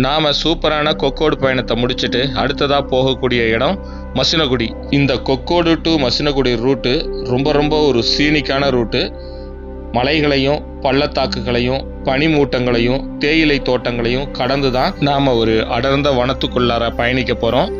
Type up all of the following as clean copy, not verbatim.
நாம சூப்பரான கொக்கோடு பயணத்தை முடிச்சுட்டு அடுத்ததாக போகக்கூடிய இடம் மசினகுடி. இந்த கொக்கோடு டு மசினகுடி ரூட்டு ரொம்ப ஒரு சீனிக்கான ரூட்டு. மலைகளையும் பள்ளத்தாக்குகளையும் பனிமூட்டங்களையும் தேயிலை தோட்டங்களையும் கடந்து தான் நாம் ஒரு அடர்ந்த வனத்துக்குள்ளார பயணிக்க போகிறோம்.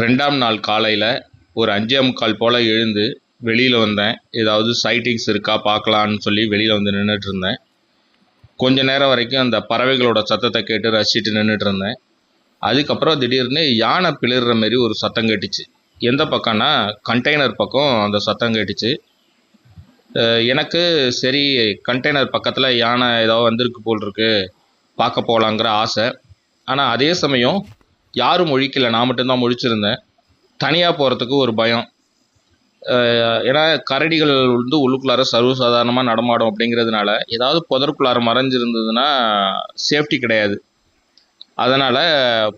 ரெண்டாம் நாள் காலையில் ஒரு 5:45 போல் எழுந்து வெளியில் வந்தேன். ஏதாவது சைட்டிங்ஸ் இருக்கா பார்க்கலான்னு சொல்லி வெளியில் வந்து நின்றுட்டு இருந்தேன். கொஞ்ச நேரம் வரைக்கும் அந்த பறவைகளோட சத்தத்தை கேட்டு ரசிச்சுட்டு நின்றுட்டு இருந்தேன். அதுக்கப்புறம் திடீர்னு யானை பிளிற மாரி ஒரு சத்தம் கேட்டுச்சு. எந்த பக்கம்னா கண்டெய்னர் பக்கம் அந்த சத்தம் கேட்டுச்சு. எனக்கு சரி கண்டெய்னர் பக்கத்தில் யானை ஏதாவது வந்திருக்கு போல் இருக்கு, பார்க்க போகலாங்கிற ஆசை. ஆனால் அதே சமயம் யாரும் முழிக்கலை, நான் மட்டும்தான் முழிச்சிருந்தேன். தனியாக போகிறதுக்கு ஒரு பயம். ஏன்னா கரடிகள் வந்து உள்ளுக்குள்ளார சர்வசாதாரணமாக நடமாடும் அப்படிங்கிறதுனால ஏதாவது புதற்குள்ளார மறைஞ்சிருந்ததுன்னா சேஃப்டி கிடையாது. அதனால்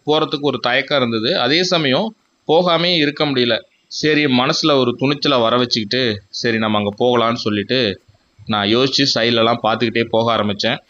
போகிறதுக்கு ஒரு தயக்கம் இருந்தது. அதே சமயம் போகாமே இருக்க முடியல. சரி மனசில் ஒரு துணிச்சலை வர வச்சுக்கிட்டு சரி நம்ம அங்கே போகலான்னு சொல்லிட்டு நான் யோசித்து சைட்லலாம் பார்த்துக்கிட்டே போக ஆரம்பித்தேன்.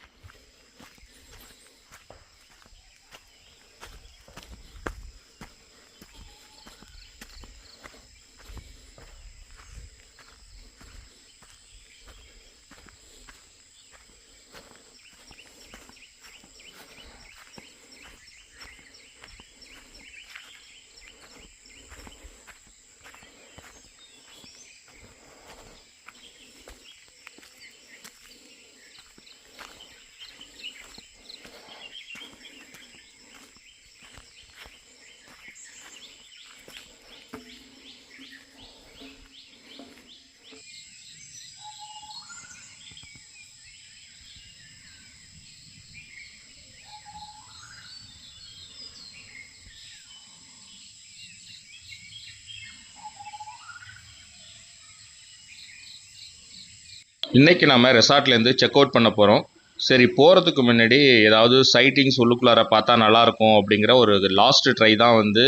இன்றைக்கி நம்ம ரெசார்ட்லேருந்து செக் அவுட் பண்ண போகிறோம். சரி போகிறதுக்கு முன்னாடி ஏதாவது சைட்டிங்ஸ் உள்ளுக்குள்ளார பார்த்தா நல்லாயிருக்கும் அப்படிங்கிற ஒரு லாஸ்ட் ட்ரை தான் வந்து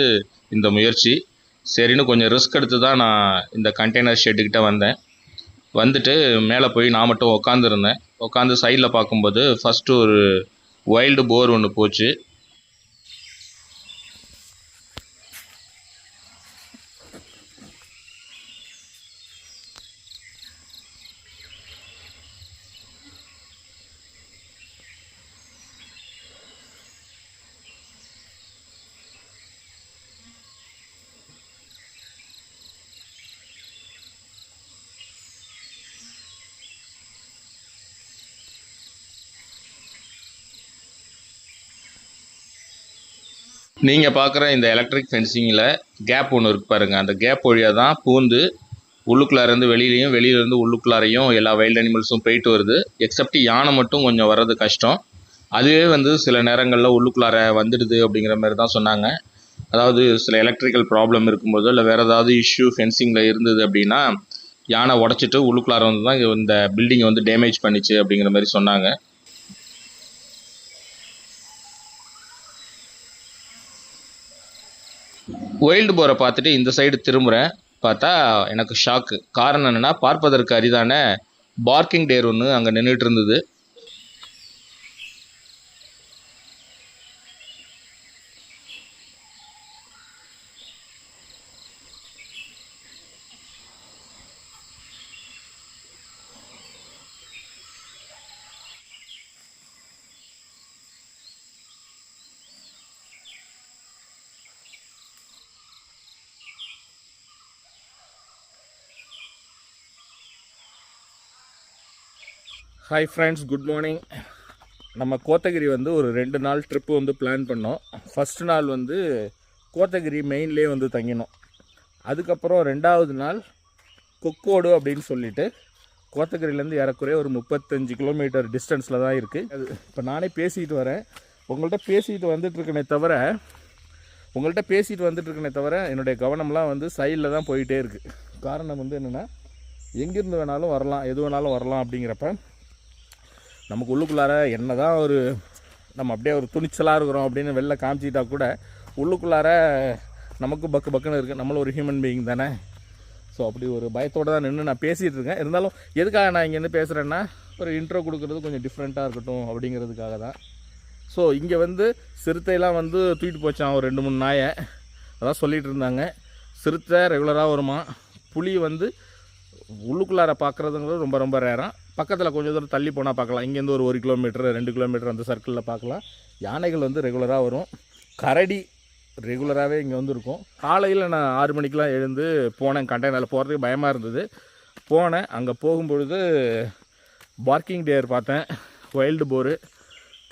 இந்த முயற்சி. சரின்னு கொஞ்சம் ரிஸ்க் எடுத்து தான் நான் இந்த கண்டெய்னர் ஷெட்டுக்கிட்ட வந்தேன். வந்துட்டு மேலே போய் நான் மட்டும் உட்காந்துருந்தேன். உட்காந்து சைடில் பார்க்கும்போது ஃபஸ்ட்டு ஒரு வைல்டு போர் ஒன்று போச்சு. நீங்கள் பார்க்குற இந்த எலக்ட்ரிக் ஃபென்சிங்கில் கேப் ஒன்று இருக்கு பாருங்கள். அந்த கேப் வழியாக தான் பூந்து உள்ளுக்குள்ளாரேருந்து வெளியிலையும் வெளியிலேருந்து உள்ளுக்குள்ளாரையும் எல்லா வைல்டு அனிமல்ஸும் போயிட்டு வருது. எக்ஸப்ட் யானை மட்டும் கொஞ்சம் வர்றது கஷ்டம். அதுவே வந்து சில நேரங்களில் உள்ளுக்குள்ளார வந்துடுது அப்படிங்கிற மாதிரி தான் சொன்னாங்க. அதாவது சில எலக்ட்ரிக்கல் ப்ராப்ளம் இருக்கும்போது இல்லை வேறு ஏதாவது இஷ்யூ ஃபென்சிங்கில் இருந்தது அப்படின்னா யானை உடச்சிட்டு உள்ளுக்குள்ளார வந்து தான் இந்த பில்டிங்கை வந்து டேமேஜ் பண்ணிச்சு அப்படிங்கிற மாதிரி சொன்னாங்க. வைல்டு போரை பார்த்துட்டு இந்த சைடு திரும்புகிறேன். பார்த்தா எனக்கு ஷாக்கு. காரணம் என்னென்னா, பார்ப்பதற்கு அரிதான பார்க்கிங் டேர் ஒன்று அங்கே நின்றுட்டு இருந்தது. Hi friends, good morning. நம்ம கோத்தகிரி வந்து ஒரு 2 நாள் ட்ரிப்பு வந்து பிளான் பண்ணோம். ஃபஸ்ட்டு நாள் வந்து கோத்தகிரி மெயின்லேயே வந்து தங்கினோம். அதுக்கப்புறம் 2வது நாள் கொக்கோடு அப்படின்னு சொல்லிட்டு கோத்தகிரிலேருந்து ஏறக்குறைய ஒரு 35 கிலோமீட்டர் டிஸ்டன்ஸில் தான் இருக்குது. அது இப்போ நானே பேசிகிட்டு வரேன். உங்கள்கிட்ட பேசிகிட்டு வந்துட்டுருக்கனே தவிர என்னுடைய கவனம்லாம் வந்து சைடில் தான் போயிட்டே இருக்குது. காரணம் வந்து என்னென்னா, எங்கேருந்து வேணாலும் வரலாம், எது வேணாலும் வரலாம். அப்படிங்கிறப்ப நமக்கு உள்ளுக்குள்ளார என்ன தான் நம்ம அப்படியே ஒரு துணிச்சலாக இருக்கிறோம் அப்படின்னு வெளில காமிச்சிக்கிட்டா கூட உள்ளுக்குள்ளார நமக்கு பக்குன்னு இருக்குது. நம்மளும் ஒரு ஹியூமன் பீயிங் தானே. ஸோ அப்படி ஒரு பயத்தோடு தான் நின்று நான் பேசிகிட்டு இருக்கேன். இருந்தாலும் எதுக்காக நான் இங்கேருந்து பேசுகிறேன்னா, ஒரு இன்ட்ரோ கொடுக்குறது கொஞ்சம் டிஃப்ரெண்ட்டாக இருக்கட்டும் அப்படிங்கிறதுக்காக தான். ஸோ இங்கே வந்து சிறுத்தையெல்லாம் வந்து தூக்கிட்டு போச்சான் ஒரு 2-3 நாயை. அதான் சொல்லிகிட்டு இருந்தாங்க. சிறுத்தை ரெகுலராக வருமா. புலி வந்து உள்ளுக்குள்ளார பார்க்குறதுங்கிறது ரொம்ப ரொம்ப ரேராக. பக்கத்தில் கொஞ்சம் தூரம் தள்ளி போனால் பார்க்கலாம். இங்கேருந்து ஒரு 1 கிலோமீட்டர் 2 கிலோமீட்டர் அந்த சர்க்கிளில் பார்க்கலாம். யானைகள் வந்து ரெகுலராக வரும். கரடி ரெகுலராகவே இங்கே வந்து இருக்கும். காலையில் நான் 6 மணிக்கெலாம் எழுந்து போனேன். கண்டெய்னரில் போகிறதுக்கு பயமாக இருந்தது. போனேன். அங்கே போகும்பொழுது பார்க்கிங் டேர் பார்த்தேன், வைல்டு போரு,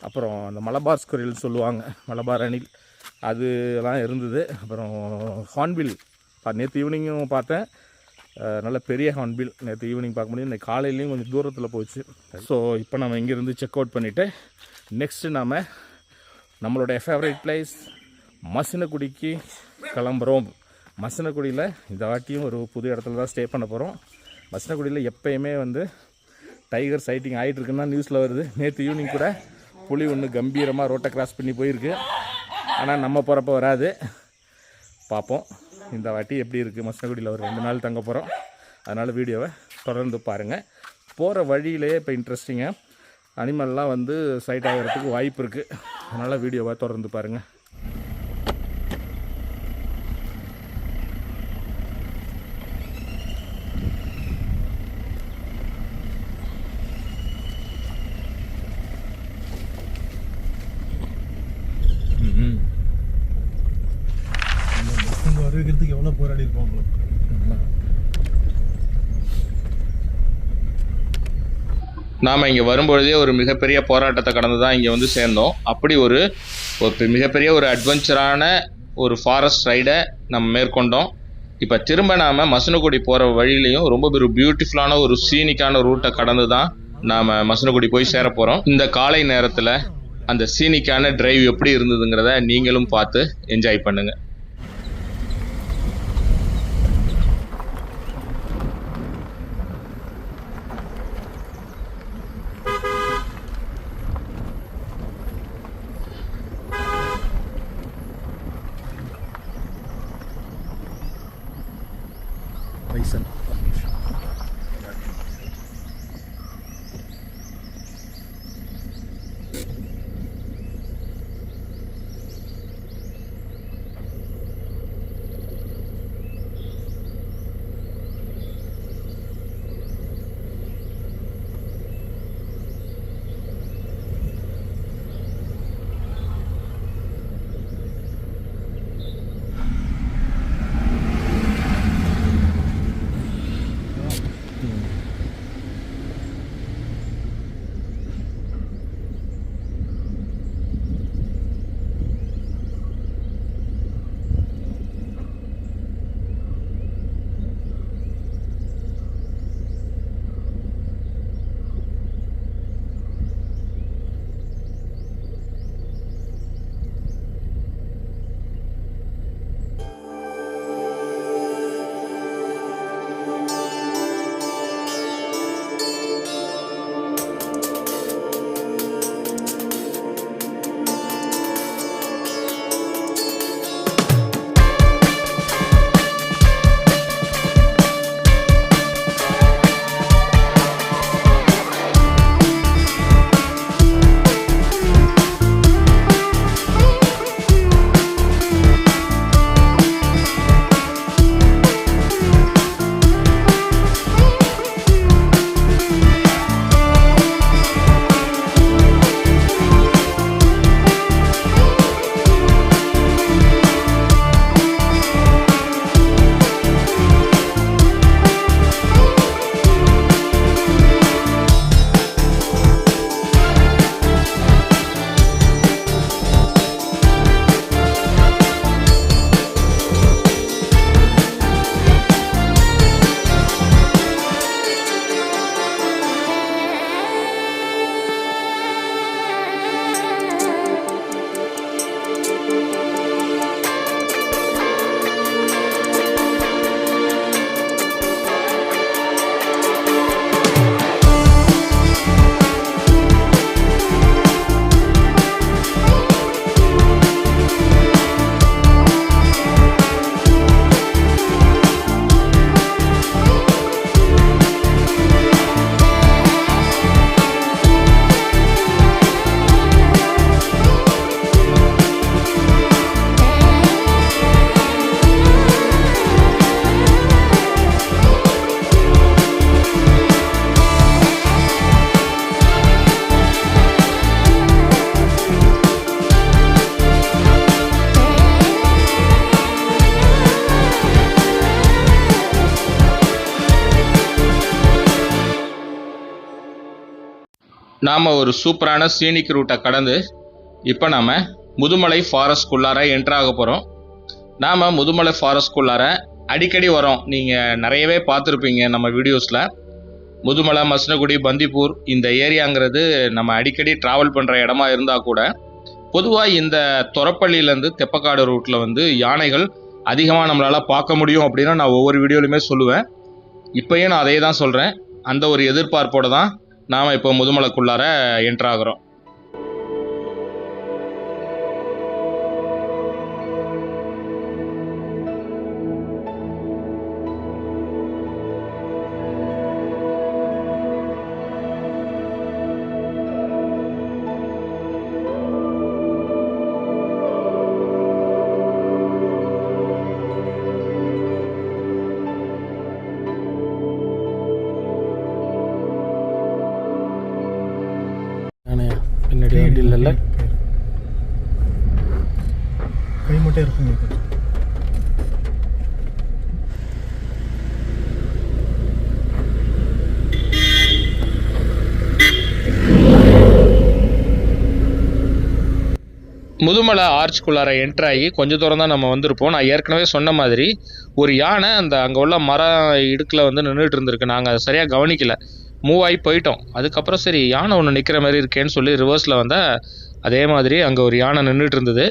அப்புறம் அந்த மலபார் ஸ்குரில்னு சொல்லுவாங்க, மலபார் அணில், அதுலாம் இருந்தது. அப்புறம் ஹார்ன்பில் நேற்று ஈவினிங்கும் பார்த்தேன். நல்ல பெரிய ஹார்ன்பில் நேற்று ஈவினிங் பார்க்க முடியும். இன்றைக்கி காலையிலையும் கொஞ்சம் தூரத்தில் போச்சு. ஸோ இப்போ நம்ம இங்கேருந்து செக் அவுட் பண்ணிவிட்டு நெக்ஸ்ட்டு நம்மளுடைய ஃபேவரட் பிளேஸ் மசினகுடிக்கு கிளம்புறோம். மசினகுடியில் இந்த வாட்டியும் ஒரு புது இடத்துல தான் ஸ்டே பண்ண போகிறோம். மசினகுடியில் எப்போயுமே வந்து டைகர் சைட்டிங் ஆகிட்டுருக்குன்னு தான் நியூஸில் வருது. நேற்று ஈவினிங் கூட புலி ஒன்று கம்பீரமாக ரோட்டை கிராஸ் பண்ணி போயிருக்கு. ஆனால் நம்ம போகிறப்ப வராது. பார்ப்போம் இந்த வாட்டி எப்படி இருக்குது. மசினகுடியில் ஒரு 2 நாள் தங்க போகிறோம். அதனால் வீடியோவை தொடர்ந்து பாருங்கள். போகிற வழியிலே இப்போ இன்ட்ரெஸ்டிங்காக அனிமல்லாம் வந்து சைட் ஆகிறதுக்கு வாய்ப்பு இருக்குது. அதனால் வீடியோவை தொடர்ந்து பாருங்கள். வரவேற்கிறதுக்கு எவ்வளோ போராடி இருப்பாங்களோ. நாம் இங்கே வரும்பொழுதே ஒரு மிகப்பெரிய போராட்டத்தை கடந்து தான் இங்கே வந்து சேர்ந்தோம். அப்படி ஒரு மிகப்பெரிய ஒரு அட்வென்ச்சரான ஒரு ஃபாரஸ்ட் ரைடை நம்ம மேற்கொண்டோம். இப்போ திரும்ப நாம் மசினகுடி போகிற வழியிலையும் ரொம்ப ஒரு பியூட்டிஃபுல்லான ஒரு சீனிக்கான ரூட்டை கடந்து தான் நாம் மசினகுடி போய் சேர போகிறோம். இந்த காலை நேரத்தில் அந்த சீனிக்கான டிரைவ் எப்படி இருந்ததுங்கிறத நீங்களும் பார்த்து என்ஜாய் பண்ணுங்கள். பைசன் நாம் ஒரு சூப்பரான சீனிக் ரூட்டை கடந்து இப்போ நாம் முதுமலை ஃபாரஸ்ட்குள்ளார என்ட்ராக போகிறோம். நாம் முதுமலை ஃபாரஸ்ட்குள்ளார அடிக்கடி வரோம். நீங்கள் நிறையவே பார்த்துருப்பீங்க நம்ம வீடியோஸில். முதுமலை, மசனகுடி, பந்திப்பூர் இந்த ஏரியாங்கிறது நம்ம அடிக்கடி ட்ராவல் பண்ணுற இடமா இருந்தால் கூட பொதுவாக இந்த தொரப்பள்ளியிலேருந்து தெப்பக்காடு ரூட்டில் வந்து யானைகள் அதிகமாக நம்மளால் பார்க்க முடியும் அப்படின்னு நான் ஒவ்வொரு வீடியோலையுமே சொல்லுவேன். இப்போயும் நான் அதே தான் சொல்கிறேன். அந்த ஒரு எதிர்பார்ப்போடு தான் நாம் இப்போ முதுமலைக்குள்ளார என்ட்ராகிறோம். பின்னாடி வண்டி இல்லைல்ல, கை மட்டும் இருக்குங்க. முதுமலை ஆர்ச்சுக்குள்ளார என்ட்ராகி கொஞ்சம் தூரம் தான் நம்ம வந்திருப்போம். நான் ஏற்கனவே சொன்ன மாதிரி ஒரு யானை அங்கே உள்ள மரம் இடுக்கில் வந்து நின்றுட்டு இருந்திருக்கு. நாங்கள் அதை சரியாக கவனிக்கல, மூவ் ஆகி போயிட்டோம். அதுக்கப்புறம் சரி யானை ஒன்று நிற்கிற மாதிரி இருக்கேன்னு சொல்லி ரிவர்ஸில் வந்தால் அதே மாதிரி அங்கே ஒரு யானை நின்றுட்டு இருந்தது.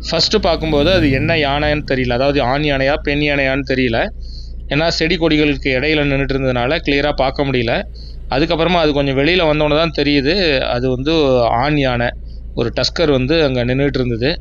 ஃபஸ்ட்டு பார்க்கும்போது அது என்ன யானைன்னு தெரியல, அதாவது ஆண் யானையா பெண் யானையான்னு தெரியல. ஏன்னா செடி கொடிகளுக்கு இடையில நின்றுட்டு இருந்ததுனால கிளியராக பார்க்க முடியல. அதுக்கப்புறமா அது கொஞ்சம் வெளியில் வந்தோன்னு தான் தெரியுது அது வந்து ஆண் யானை, ஒரு டஸ்கர் வந்து அங்கே நின்றுட்டு இருந்தது.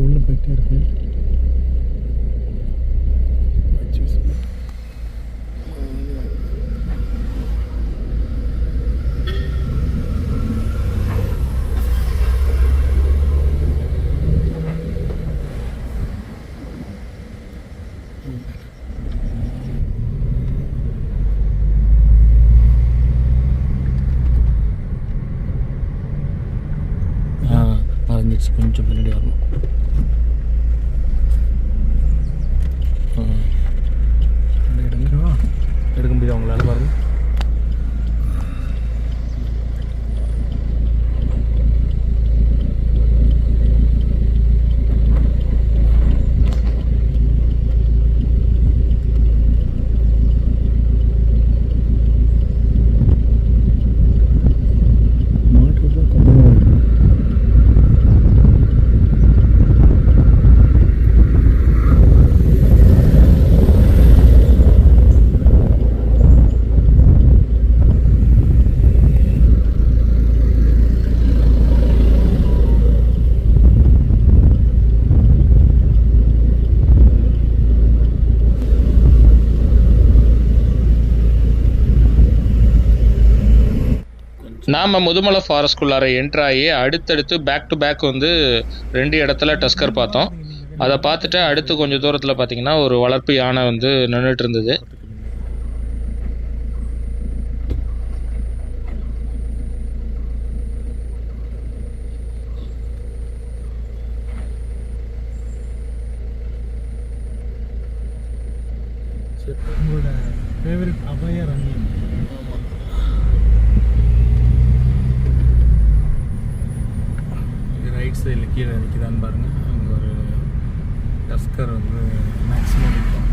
உள்ள போயிட்டே இருக்கு. மறைஞ்சிச்சு, கொஞ்சம் பின்னாடி வரணும். எடுக்க முடியாது அவங்களால பாருங்க. நாம் முதுமலை ஃபாரஸ்ட்குள்ளார என்ட்ராகி அடுத்தடுத்து பேக் டு பேக் வந்து 2 இடத்துல டஸ்கர் பார்த்தோம். அதை பார்த்துட்டு அடுத்து கொஞ்சம் தூரத்தில் பார்த்தீங்கன்னா ஒரு வளர்ப்பு யானை வந்து நின்றுட்டு இருந்தது. உங்களோட ஃபேவரட் அபயா ரன்னிங். இங்கே ரைட் சைடில் கீழே நிற்கிதான்னு பாருங்கள். அங்கே ஒரு டஸ்கர் வந்து மேக்ஸிமம் இருக்கும்.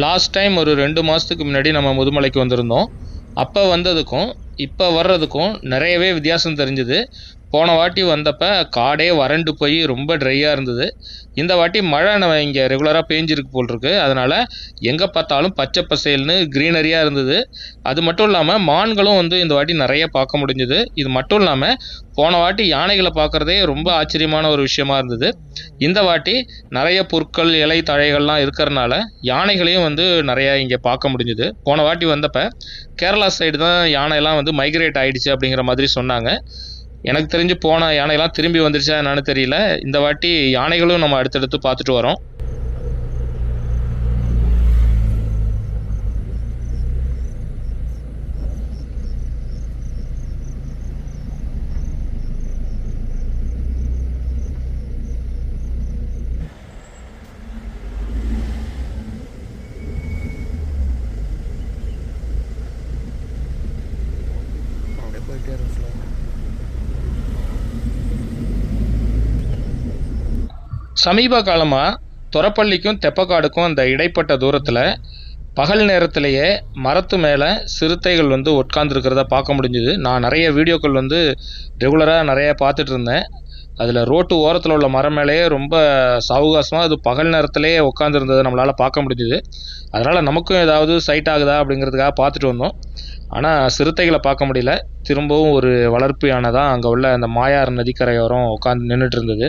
லாஸ்ட் டைம் ஒரு 2 மாதத்துக்கு முன்னாடி நம்ம முதுமலைக்கு வந்திருந்தோம். அப்போ வந்ததுக்கும் இப்போ வர்றதுக்கும் நிறையவே வித்தியாசம் தெரிஞ்சுது. போன வாட்டி வந்தப்போ காடே வறண்டு போய் ரொம்ப ட்ரையாக இருந்தது. இந்த வாட்டி மழை நம்ம இங்கே ரெகுலராக பேஞ்சிருக்கு போல் இருக்குது. அதனால் எங்கே பார்த்தாலும் பச்சை பசேல்னு க்ரீனரியாக இருந்தது. அது மட்டும் இல்லாமல் மான்களும் வந்து இந்த வாட்டி நிறைய பார்க்க முடிஞ்சுது. இது மட்டும் இல்லாமல் போன வாட்டி யானைகளை பார்க்குறதே ரொம்ப ஆச்சரியமான ஒரு விஷயமா இருந்தது. இந்த வாட்டி நிறைய புற்கள் இலை தழைகள்லாம் இருக்கிறனால யானைகளையும் வந்து நிறைய இங்கே பார்க்க முடிஞ்சுது. போன வாட்டி வந்தப்போ கேரளா சைடு தான் யானையெல்லாம் வந்து மைக்ரேட் ஆகிடுச்சு அப்படிங்கிற மாதிரி சொன்னாங்க. எனக்கு தெரிஞ்சு போன யானையெல்லாம் திரும்பி வந்துருச்சா என்னன்னு தெரியல. இந்த வாட்டி யானைகளும் நம்ம அடுத்தடுத்து பார்த்துட்டு வரோம். சமீப காலமாக தொரப்பள்ளிக்கும் தெப்பக்காடுக்கும் அந்த இடைப்பட்ட தூரத்தில் பகல் நேரத்திலேயே மரத்து மேலே சிறுத்தைகள் வந்து உட்காந்துருக்கிறத பார்க்க முடிஞ்சுது. நான் நிறைய வீடியோக்கள் வந்து ரெகுலராக நிறைய பார்த்துட்டு இருந்தேன். அதில் ரோட்டு ஓரத்தில் உள்ள மரம் மேலேயே ரொம்ப சாவகாசமாக அது பகல் நேரத்திலேயே உட்காந்துருந்ததை நம்மளால் பார்க்க முடிஞ்சுது. அதனால் நமக்கும் ஏதாவது சைட் ஆகுதா அப்படிங்கிறதுக்காக பார்த்துட்டு வந்தோம். ஆனால் சிறுத்தைகளை பார்க்க முடியல. திரும்பவும் ஒரு வளர்ப்பு யானை தான் அங்கே உள்ள அந்த மாயார் நதிக்கரையோரம் உட்காந்து நின்றுட்டு இருந்தது.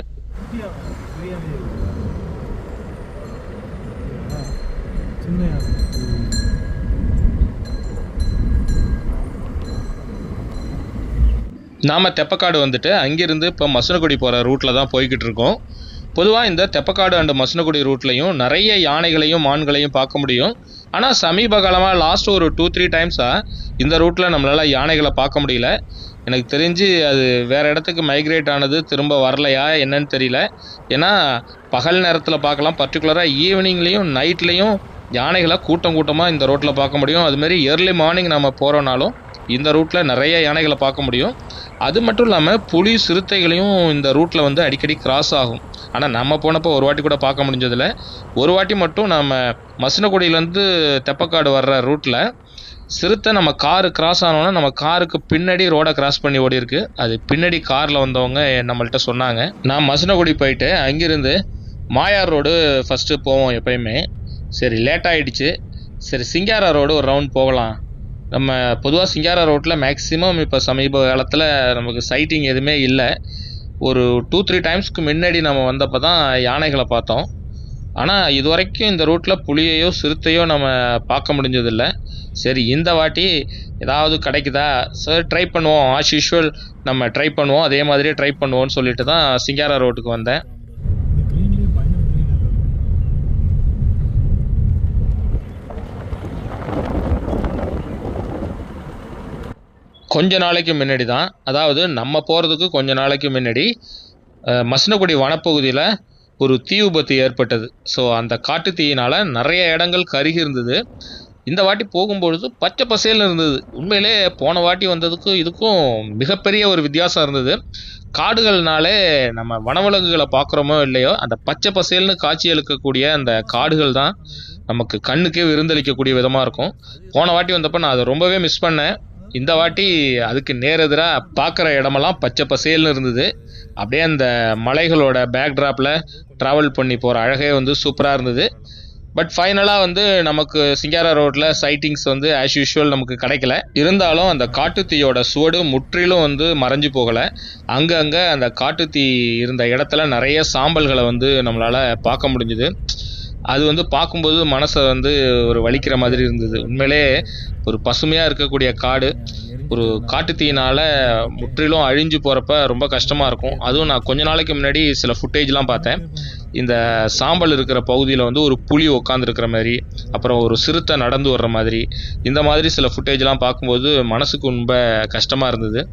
நாம் தெப்பக்காடு வந்துட்டு அங்கிருந்து இப்போ மசனகுடி போகிற ரூட்டில் தான் போய்கிட்டு இருக்கோம். பொதுவாக இந்த தெப்பக்காடு அண்டு மசனகுடி ரூட்லையும் நிறைய யானைகளையும் மான்களையும் பார்க்க முடியும். ஆனால் சமீப காலமாக லாஸ்ட் ஒரு 2-3 டைம்ஸாக இந்த ரூட்டில் நம்மளால் யானைகளை பார்க்க முடியல. எனக்கு தெரிஞ்சு அது வேறு இடத்துக்கு மைக்ரேட் ஆனது திரும்ப வரலையா என்னன்னு தெரியல. ஏன்னா பகல் நேரத்தில் பார்க்கலாம், பர்டிகுலராக ஈவினிங்லேயும் நைட்லேயும் யானைகளை கூட்டமாக இந்த ரோட்டில் பார்க்க முடியும். அதுமாரி ஏர்லி மார்னிங் நம்ம போகிறோனாலும் இந்த ரூட்டில் நிறைய யானைகளை பார்க்க முடியும். அது மட்டும் இல்லாமல் புலி சிறுத்தைகளையும் இந்த ரூட்டில் வந்து அடிக்கடி கிராஸ் ஆகும். ஆனால் நம்ம போனப்போ ஒரு வாட்டி கூட பார்க்க முடிஞ்சதில்லை. ஒரு வாட்டி மட்டும் நம்ம மசனகுடியிலேருந்து தெப்பக்காடு வர்ற ரூட்டில் சிறுத்தை நம்ம காரு கிராஸ் ஆனோன்னா நம்ம காருக்கு பின்னாடி ரோடை கிராஸ் பண்ணி ஓடி இருக்கு. அது பின்னாடி காரில் வந்தவங்க நம்மள்கிட்ட சொன்னாங்க. நான் மசனகுடி போயிட்டு அங்கிருந்து மாயார் ரோடு ஃபஸ்ட்டு போவோம் எப்பயுமே. சரி லேட் ஆகிடுச்சு, சரி சிங்காரா ரோடு ஒரு ரவுண்ட் போகலாம். நம்ம பொதுவாக சிங்காரா ரோட்டில் மேக்ஸிமம் இப்போ சமீப காலத்தில் நமக்கு சைட்டிங் எதுவுமே இல்லை. ஒரு 2-3 டைம்ஸ்க்கு முன்னாடி நம்ம வந்தப்போ தான் யானைகளை பார்த்தோம். ஆனால் இது வரைக்கும் இந்த ரூட்டில் புலியையோ சிறுத்தையோ நம்ம பார்க்க முடிஞ்சதில்லை. சரி இந்த வாட்டி ஏதாவது கிடைக்குதா, சரி ட்ரை பண்ணுவோம், ஆஸ் யூஷுவல் நம்ம ட்ரை பண்ணுவோம், அதே மாதிரியே ட்ரை பண்ணுவோம்னு சொல்லிட்டு தான் சிங்காரா ரோட்டுக்கு வந்தேன். கொஞ்ச நாளைக்கு முன்னாடி தான், அதாவது நம்ம போகிறதுக்கு கொஞ்ச நாளைக்கு முன்னாடி மசனகுடி வனப்பகுதியில் ஒரு தீ விபத்து ஏற்பட்டது. ஸோ அந்த காட்டு தீயினால் நிறைய இடங்கள் கருகி இருந்தது. இந்த வாட்டி போகும்பொழுது பச்சை பசேல்னு இருந்தது. உண்மையிலே போன வாட்டி வந்ததுக்கும் இதுக்கும் மிகப்பெரிய ஒரு வித்தியாசம் இருந்தது. காடுகள்னாலே நம்ம வனவிலங்குகளை பார்க்குறோமோ இல்லையோ, அந்த பச்சை பசேல்னு காட்சி அளிக்கக்கூடிய அந்த காடுகள் தான் நமக்கு கண்ணுக்கே விருந்தளிக்கக்கூடிய விதமாக இருக்கும். போன வாட்டி வந்தப்போ நான் அதை ரொம்பவே மிஸ் பண்ணேன். இந்த வாட்டி அதுக்கு நேரெதிராக பார்க்குற இடமெல்லாம் பச்சை பசேல்னு இருந்தது. அப்படியே அந்த மலைகளோட பேக்ட்ராப்பில் ட்ராவல் பண்ணி போகிற அழகே வந்து சூப்பராக இருந்தது. பட் ஃபைனலாக வந்து நமக்கு சிங்காரா ரோட்டில் சைட்டிங்ஸ் வந்து ஆஸ் யூஷுவல் நமக்கு கிடைக்கல. இருந்தாலும் அந்த காட்டுத்தீயோட சுவடு முற்றிலும் வந்து மறைஞ்சு போகலை. அங்கங்கே அந்த காட்டுத்தீ இருந்த இடத்துல நிறைய சாம்பல்களை வந்து நம்மளால் பார்க்க முடிஞ்சுது. அது வந்து பார்க்கும்போது மனசை வந்து ஒரு வலிக்கிற மாதிரி இருந்தது. உண்மையிலே ஒரு பசுமையாக இருக்கக்கூடிய காடு ஒரு காட்டுத்தீயினால் முற்றிலும் அழிஞ்சு போகிறப்ப ரொம்ப கஷ்டமாக இருக்கும். அதுவும் நான் கொஞ்ச நாளைக்கு முன்னாடி சில ஃபுட்டேஜ்லாம் பார்த்தேன். இந்த சாம்பல் இருக்கிற பகுதியில் வந்து ஒரு புலி உட்காந்துருக்கிற மாதிரி, அப்புறம் ஒரு சிறுத்தை நடந்து வர்ற மாதிரி, இந்த மாதிரி சில ஃபுட்டேஜ்லாம் பார்க்கும்போது மனசுக்கு ரொம்ப கஷ்டமாக இருந்தது.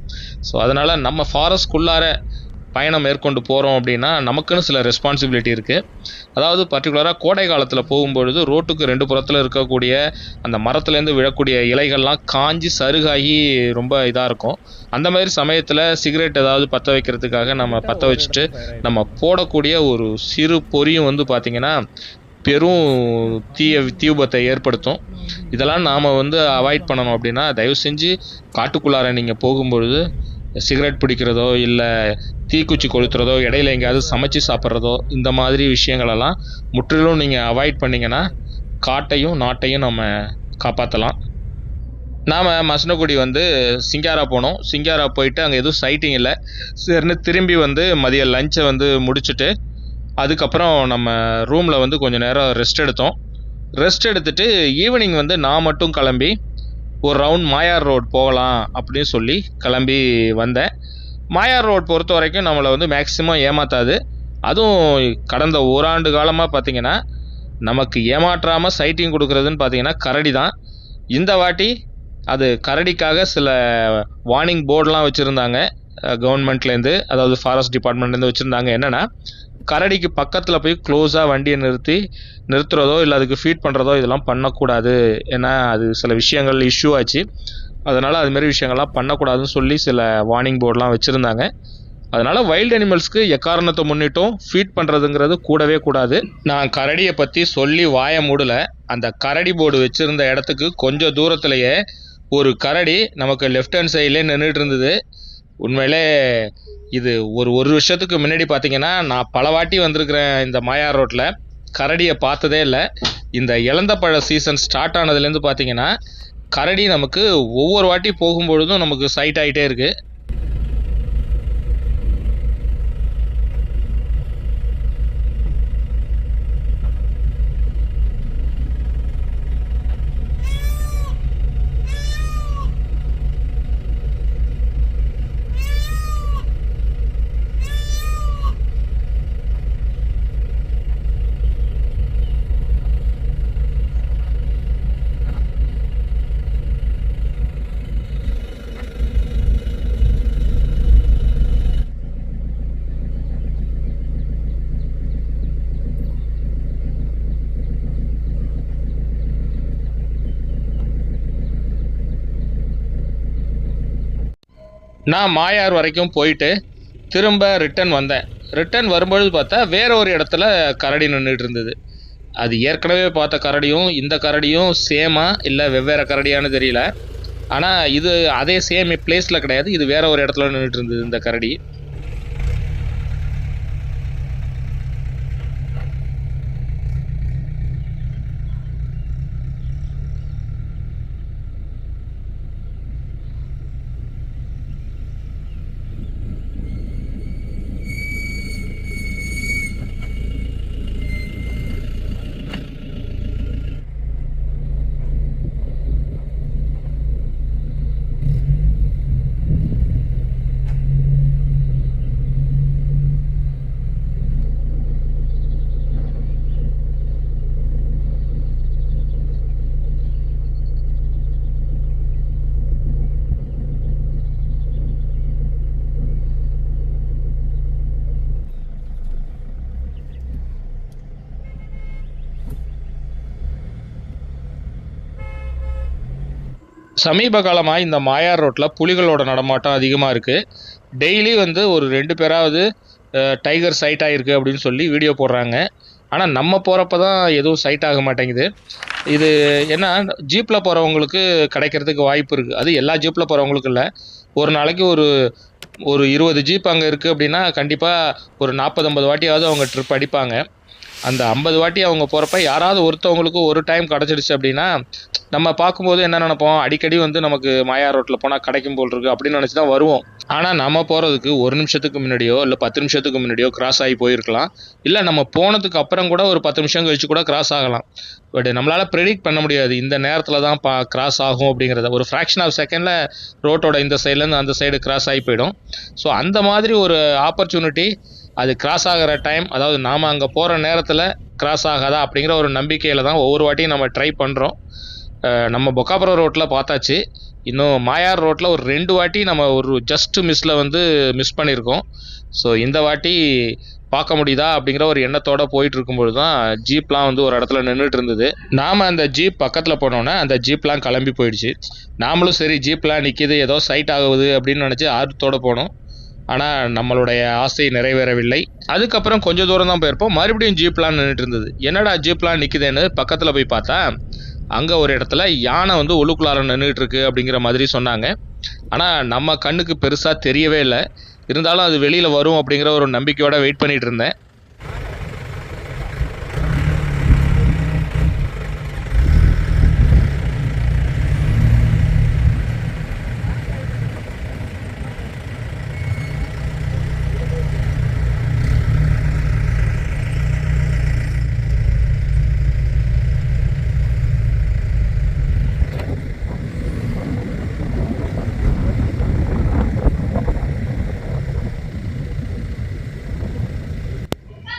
ஸோ அதனால் நம்ம ஃபாரஸ்ட்குள்ளார பயணம் மேற்கொண்டு போகிறோம் அப்படின்னா நமக்குன்னு சில ரெஸ்பான்சிபிலிட்டி இருக்குது. அதாவது பர்டிகுலராக கோடை காலத்தில் போகும்பொழுது ரோட்டுக்கு 2 புறத்தில் இருக்கக்கூடிய அந்த மரத்துலேருந்து விழக்கூடிய இலைகள்லாம் காஞ்சி சருகாகி ரொம்ப இதாக இருக்கும். அந்த மாதிரி சமயத்தில் சிகரெட் ஏதாவது பற்ற வைக்கிறதுக்காக நம்ம பற்ற வச்சுட்டு நம்ம போடக்கூடிய ஒரு சிறு பொரியும் வந்து பார்த்திங்கன்னா பெரும் தீவிபத்தை ஏற்படுத்தும். இதெல்லாம் நாம் வந்து அவாய்ட் பண்ணணும் அப்படின்னா தயவு செஞ்சு காட்டுக்குள்ளார நீங்கள் போகும்பொழுது சிகரெட் பிடிக்கிறதோ இல்லை தீக்குச்சி கொளுத்துறதோ இடையில எங்கேயாவது சமைச்சு சாப்பிட்றதோ இந்த மாதிரி விஷயங்களெல்லாம் முற்றிலும் நீங்கள் அவாய்ட் பண்ணிங்கன்னா காட்டையும் நாட்டையும் நம்ம காப்பாற்றலாம். நாம் மசனகுடி வந்து சிங்காரா போனோம். சிங்காரா போயிட்டு அங்கே எதுவும் சைட்டிங் இல்லை. சரின்னு திரும்பி வந்து மதிய லஞ்சை வந்து முடிச்சுட்டு அதுக்கப்புறம் நம்ம ரூமில் வந்து கொஞ்சம் நேரம் ரெஸ்ட் எடுத்தோம். ரெஸ்ட் எடுத்துகிட்டு ஈவினிங் வந்து நான் மட்டும் கிளம்பி ஒரு ரவுண்ட் மாயார் ரோட் போகலாம் அப்படின்னு சொல்லி கிளம்பி வந்தேன். மாயார் ரோட் பொறுத்த வரைக்கும் நம்மளை வந்து மேக்ஸிமம் ஏமாற்றாது. அதுவும் கடந்த ஓராண்டு காலமாக பார்த்திங்கன்னா நமக்கு ஏமாற்றாமல் சைட்டிங் கொடுக்குறதுன்னு பார்த்திங்கன்னா கரடி தான். இந்த வாட்டி அது கரடிக்காக சில வார்னிங் போர்டெலாம் வச்சுருந்தாங்க கவர்மெண்ட்லேருந்து, அதாவது ஃபாரஸ்ட் டிபார்ட்மெண்ட்லேருந்து வச்சுருந்தாங்க. என்னென்னா கரடிக்கு பக்கத்தில் போய் க்ளோஸாக வண்டியை நிறுத்துறதோ இல்லை அதுக்கு ஃபீட் பண்ணுறதோ இதெல்லாம் பண்ணக்கூடாது. ஏன்னா அது சில விஷயங்கள் இஷ்யூ ஆச்சு. அதனால் அதுமாரி விஷயங்கள்லாம் பண்ணக்கூடாதுன்னு சொல்லி சில வார்னிங் போர்டெலாம் வச்சுருந்தாங்க. அதனால் வைல்டு அனிமல்ஸ்க்கு எக்காரணத்தை முன்னிட்டும் ஃபீட் பண்ணுறதுங்கிறது கூடவே கூடாது. நான் கரடியை பற்றி சொல்லி வாய மூடலை. அந்த கரடி போர்டு வச்சுருந்த இடத்துக்கு கொஞ்சம் தூரத்துலையே ஒரு கரடி நமக்கு லெஃப்ட் ஹேண்ட் சைட்லேயே நின்றுட்டு இருந்தது. உண்மையிலே இது ஒரு வருஷத்துக்கு முன்னாடி பார்த்தீங்கன்னா நான் பல வாட்டி வந்திருக்கிறேன் இந்த மாயார் ரோட்டில், கரடியை பார்த்ததே இல்லை. இந்த இளந்தப்பழ சீசன் ஸ்டார்ட் ஆனதுலேருந்து பார்த்தீங்கன்னா கரடி நமக்கு ஒவ்வொரு வாட்டி போகும்பொழுதும் நமக்கு சைட் ஆகிட்டே இருக்குது. நான் மாயார் வரைக்கும் போயிட்டு திரும்ப ரிட்டன் வந்தேன். ரிட்டன் வரும்பொழுது பார்த்தா வேற ஒரு இடத்துல கரடி நின்றுட்டு இருந்தது. அது ஏற்கனவே பார்த்த கரடியும் இந்த கரடியும் சேமா இல்லை வெவ்வேறு கரடியான்னு தெரியல. ஆனால் இது அதே சேம் பிளேஸில் கிடையாது, இது வேற ஒரு இடத்துல நின்றுட்டு இருந்தது இந்த கரடி. சமீப காலமாக இந்த மாயார் ரோட்டில் புலிகளோட நடமாட்டம் அதிகமாக இருக்குது. டெய்லி வந்து ஒரு 2 பேராவது டைகர் சைட் ஆகிருக்கு அப்படின்னு சொல்லி வீடியோ போடுறாங்க. ஆனால் நம்ம போகிறப்ப தான் எதுவும் சைட் ஆக மாட்டேங்குது. இது ஏன்னா ஜீப்பில் போகிறவங்களுக்கு கிடைக்கிறதுக்கு வாய்ப்பு இருக்குது. அது எல்லா ஜீப்பில் போகிறவங்களுக்கு இல்லை. ஒரு நாளைக்கு ஒரு 20 ஜீப் அங்கே இருக்குது அப்படின்னா கண்டிப்பாக ஒரு 40-50 வாட்டியாவது அவங்க ட்ரிப் அடிப்பாங்க. அந்த 50 வாட்டி அவங்க போகிறப்ப யாராவது ஒருத்தவங்களுக்கு ஒரு டைம் கிடச்சிடுச்சு அப்படின்னா நம்ம பார்க்கும்போது என்ன நினைப்போம், அடிக்கடி வந்து நமக்கு மாயார் ரோட்டில் போனால் கிடைக்கும் போல் இருக்குது அப்படின்னு நினச்சி தான் வருவோம். ஆனால் நம்ம போகிறதுக்கு 1 நிமிஷத்துக்கு முன்னாடியோ இல்லை 10 நிமிஷத்துக்கு முன்னாடியோ கிராஸ் ஆகி போயிருக்கலாம். இல்லை நம்ம போனதுக்கு அப்புறம் கூட ஒரு 10 நிமிஷம் கழிச்சு கூட கிராஸ் ஆகலாம். பட் நம்மளால் ப்ரெடிக்ட் பண்ண முடியாது இந்த நேரத்தில் தான் கிராஸ் ஆகும் அப்படிங்கிறத. ஒரு ஃப்ராக்ஷன் ஆஃப் செகண்டில் ரோட்டோட இந்த சைட்லேருந்து அந்த சைடு கிராஸ் ஆகி போயிடும். ஸோ அந்த மாதிரி ஒரு ஆப்பர்ச்சுனிட்டி அது கிராஸ் ஆகிற டைம், அதாவது நாம் அங்கே போகிற நேரத்தில் கிராஸ் ஆகாதா அப்படிங்கிற ஒரு நம்பிக்கையில் தான் ஒவ்வொரு வாட்டியும் நம்ம ட்ரை பண்ணுறோம். நம்ம பொக்காபுரம் ரோட்டில் பார்த்தாச்சு. இன்னும் மாயார் ரோட்டில் ஒரு 2 வாட்டி நம்ம ஒரு ஜஸ்ட் மிஸ் பண்ணியிருக்கோம். ஸோ இந்த வாட்டி பார்க்க முடியுதா அப்படிங்கிற ஒரு எண்ணத்தோடு போயிட்டு இருக்கும்போது தான் ஜீப்லாம் வந்து ஒரு இடத்துல நின்றுட்டு இருந்தது. நாம் அந்த ஜீப் பக்கத்தில் போனோன்னே அந்த ஜீப்லாம் கிளம்பி போயிடுச்சு. நாமளும் சரி ஜீப்லாம் நிற்கிது, ஏதோ சைட் ஆகுது அப்படின்னு நினச்சி ஆர்வத்தோடு போனோம். ஆனால் நம்மளுடைய ஆசை நிறைவேறவில்லை. அதுக்கப்புறம் கொஞ்சம் தூரம் தான் போயிருப்போம், மறுபடியும் ஜீப்லாம் நின்றுட்டு இருந்தது. என்னடா ஜீப்லாம் நிற்குதுன்னு பக்கத்தில் போய் பார்த்தா அங்கே ஒரு இடத்துல யானை வந்து உள்ளுக்குள்ளார நின்றுட்டு இருக்கு அப்படிங்கிற மாதிரி சொன்னாங்க. ஆனால் நம்ம கண்ணுக்கு பெருசாக தெரியவே இல்லை. இருந்தாலும் அது வெளியில் வரும் அப்படிங்கிற ஒரு நம்பிக்கையோடு வெயிட் பண்ணிகிட்டு இருந்தேன்.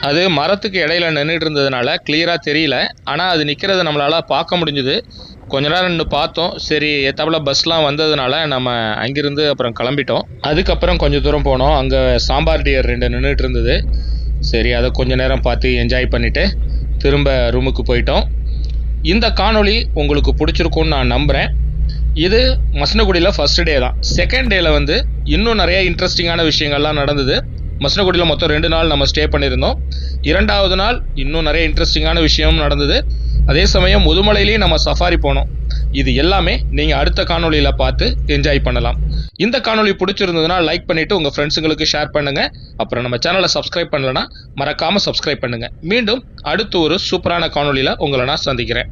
அது மரத்துக்கு இடையில நின்றுட்டு இருந்ததுனால கிளியராக தெரியல. ஆனால் அது நிற்கிறத நம்மளால் பார்க்க முடிஞ்சுது. கொஞ்ச நேரம் நின்று பார்த்தோம். சரி எத்தாப்புல பஸ்லாம் வந்ததுனால நம்ம அங்கிருந்து அப்புறம் கிளம்பிட்டோம். அதுக்கப்புறம் கொஞ்சம் தூரம் போனோம். அங்கே சாம்பார் டியர் 2 நின்றுட்டு இருந்தது. சரி அதை கொஞ்ச நேரம் பார்த்து என்ஜாய் பண்ணிவிட்டு திரும்ப ரூமுக்கு போயிட்டோம். இந்த காணொளி உங்களுக்கு பிடிச்சிருக்கும்னு நான் நம்புகிறேன். இது மசனகுடியில் ஃபர்ஸ்ட் டே தான். செகண்ட் டேயில் வந்து இன்னும் நிறைய இன்ட்ரெஸ்டிங்கான விஷயங்கள்லாம் நடந்தது. மசனகுடியில் மொத்தம் 2 நாள் நம்ம ஸ்டே பண்ணியிருந்தோம். 2வது நாள் இன்னும் நிறைய இன்ட்ரெஸ்டிங்கான விஷயமும் நடந்தது. அதே சமயம் முதுமலையிலையும் நம்ம சஃபாரி போனோம். இது எல்லாமே நீங்கள் அடுத்த காணொளியில் பார்த்து என்ஜாய் பண்ணலாம். இந்த காணொளி பிடிச்சிருந்ததுன்னா லைக் பண்ணிவிட்டு உங்கள் ஃப்ரெண்ட்ஸுங்களுக்கு ஷேர் பண்ணுங்கள். அப்புறம் நம்ம சேனலை சப்ஸ்கிரைப் பண்ணலைன்னா மறக்காமல் சப்ஸ்கிரைப் பண்ணுங்கள். மீண்டும் அடுத்து ஒரு சூப்பரான காணொளியில் உங்களை நான் சந்திக்கிறேன்.